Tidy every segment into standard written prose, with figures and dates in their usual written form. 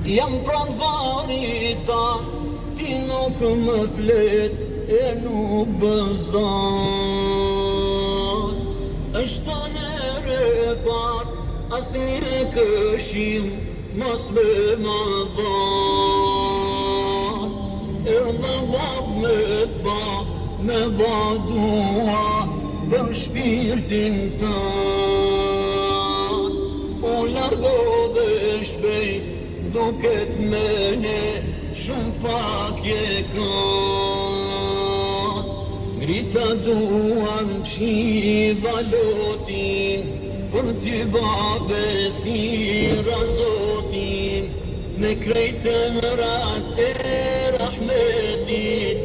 Jam pranë varita, ti nuk më flet e nuk bëzon. Është herë e parë, asnjë këshill mos me ma dhon. Erdha vap me t'ba, me ba dua për shpirtin tën. U largove shpejt, duket mene shumë pak je kon. Grita duan shiva lotin, për ty babe thira zotin, me krejt e mërat e rahmetit,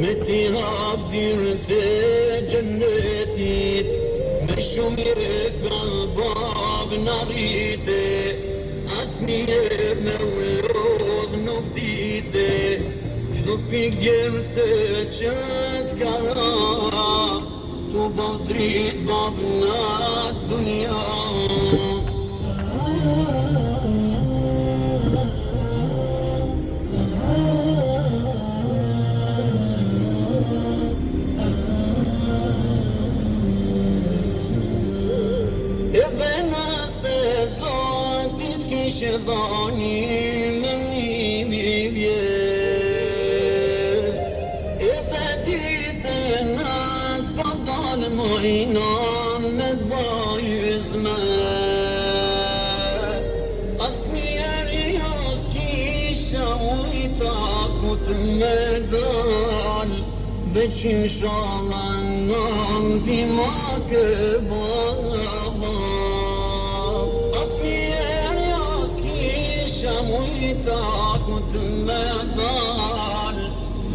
me ti hap dirët e gjennetit, me shumë je kalbab në rrite, asnjëherë me u lodh nuk dite, çdo pikë djerë se qëtë kara, tu baf drit bab në dunia. Edhe nëse Zotit kishe dhani me nimi vjet, edhe ditë e natë pa dalë mojnan me t'bajizmet. Asnjëherë jo s'kisha ujta ku t'me dal, veç inshallah nën ti ma ke baba. Asnjëherë jo s'kisha ujta ku t'me dal,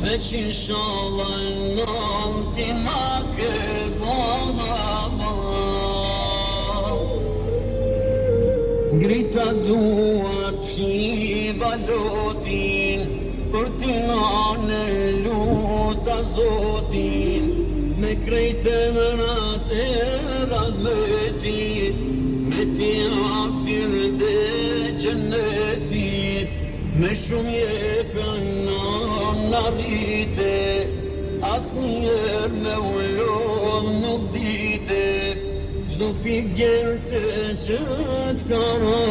veç inshallah nën ti ma ke baba. Grita duart shiva lotin, për ti nane luta Zotin, me krejt e mërat e rahmetit, me ti hap dirët e gjennetit, me shumë je kanon në rrite, asnjëherë me u lodh nuk dite, çdo pikë djerë se qëtë kara,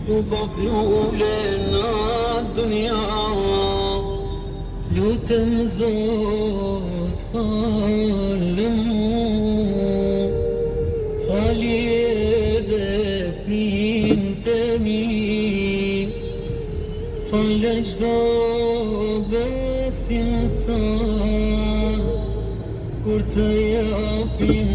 tu baf lule në dunia. Lutem Zot falë mu, fali edhe printe mi, falë çdo besimtar, kur të japim